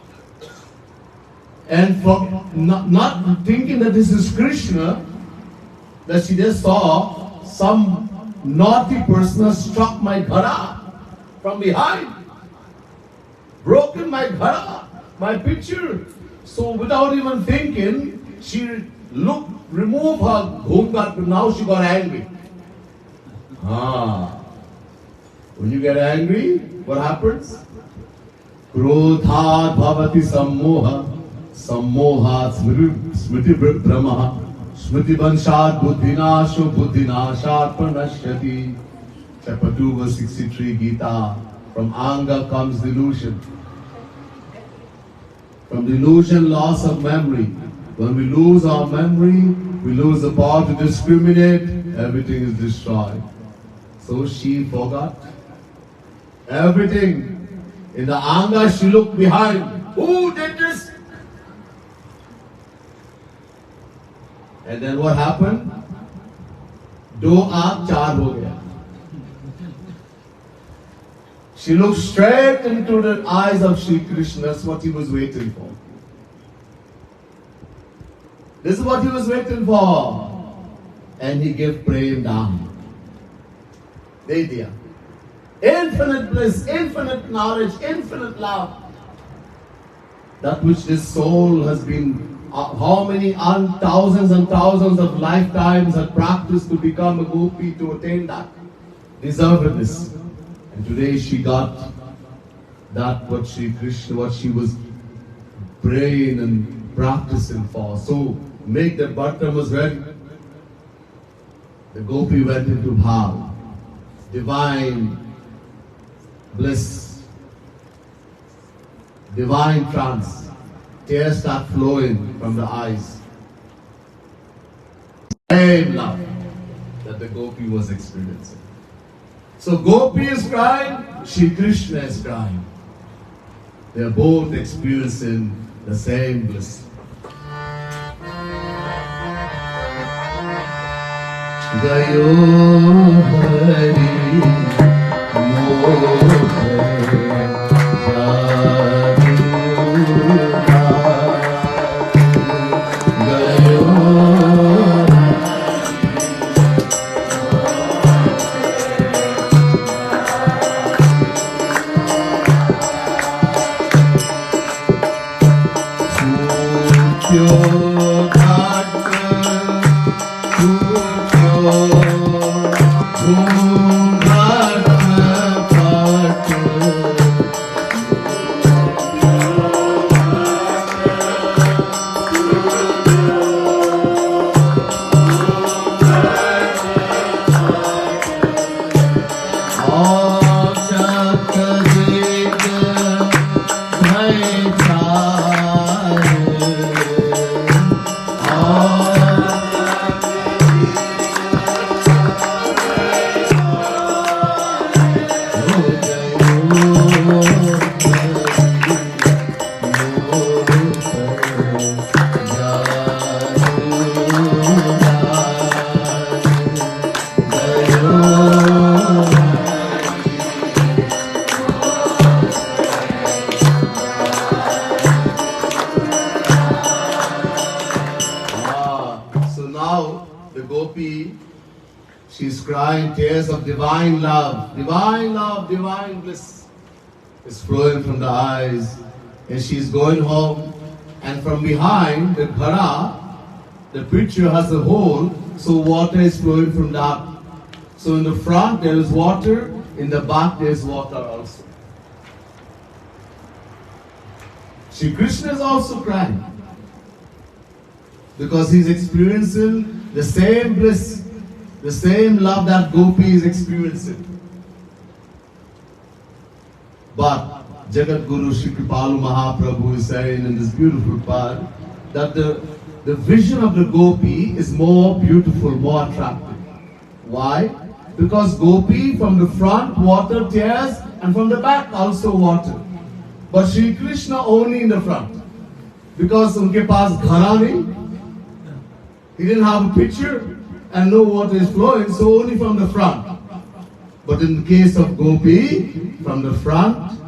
And for not thinking that this is Krishna, that she just saw some naughty person has struck my ghara from behind, broken my ghara, my pitcher. So without even thinking, she removed her ghungat, but now she got angry. When you get angry, what happens? Krodhat bhavati sammoha, sammohat smriti brahmaha. Smriti Banshat Buddhinasho Buddhinashat Pranashyati. Chapter 2, verse 63, Gita. From anger comes delusion. From delusion, loss of memory. When we lose our memory, we lose the power to discriminate, everything is destroyed. So she forgot everything. In the anger, she looked behind. Who did this? And then what happened? Do aap char ho gaya. She looked straight into the eyes of Shri Krishna. That's what he was waiting for. This is what he was waiting for. And he gave prem daan. De diya. Infinite bliss, infinite knowledge, infinite love. That which this soul has been how many thousands and thousands of lifetimes had practiced to become a gopi, to attain that deservedness. And today she got that what Shri Krishna, what she was praying and practicing for. So make the bhatta was ready. The gopi went into bhav, divine bliss. divine trance. Tears start flowing from the eyes. Same love that the gopi was experiencing. So gopi is crying, Shri Krishna is crying. They are both experiencing the same bliss. Gayo Hari she's crying tears of divine love, divine bliss is flowing from the eyes, and she's going home, and from behind the ghara, the pitcher has a hole, so water is flowing from that. So in the front there is water, in the back there is water also. Shri Krishna is also crying because he's experiencing the same bliss, the same love that Gopi is experiencing. But Jagat Guru Shri Kripalu Mahaprabhu is saying in this beautiful part that the vision of the Gopi is more beautiful, more attractive. Why? Because Gopi from the front water tears and from the back also water. But Shri Krishna only in the front. Because unke paas ghara nahi, he didn't have a pitcher and no water is flowing, so only from the front. But in the case of Gopi, from the front,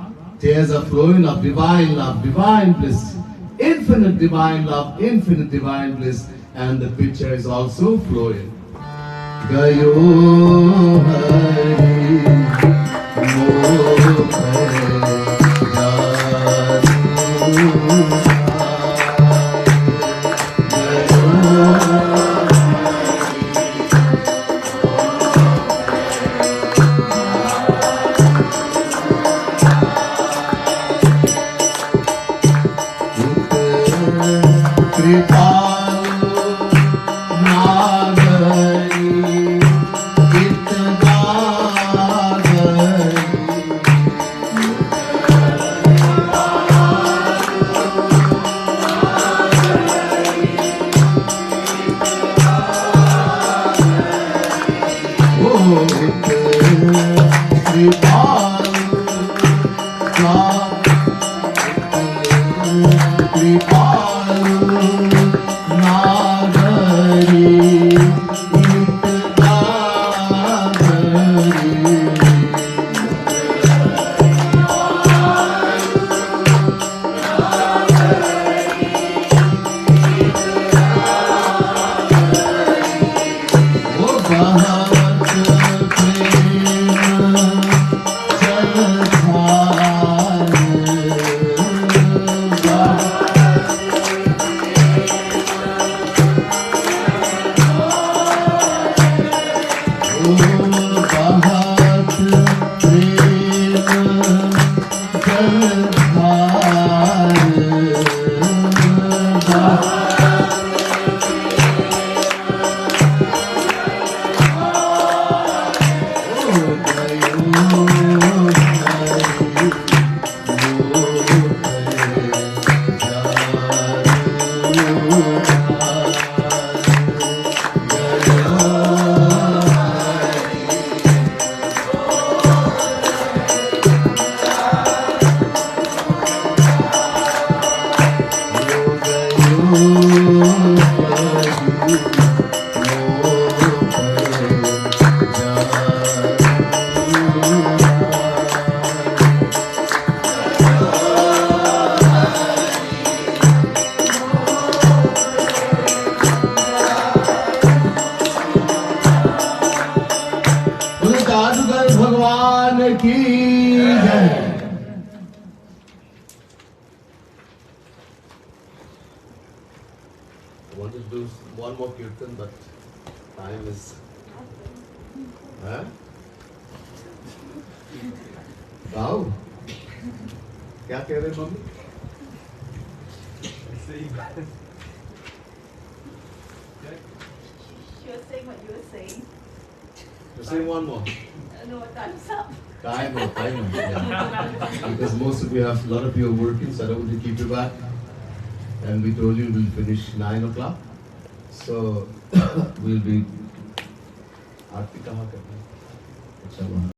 tears are flowing of divine love, divine bliss, infinite divine love, infinite divine bliss, and the pitcher is also flowing. Gayo Hari wanted to do one more kirtan, but time is. Huh? Wow. क्या कह रहे mummy? Same. She was saying what you were saying. To say one more. No, time's up. Time or time. Yeah. Because most of you have, a lot of you are working, so I don't want to keep you back. And we told you we'll finish 9 o'clock. So we'll be. आरती कहाँ करनी है? अच्छा वहाँ.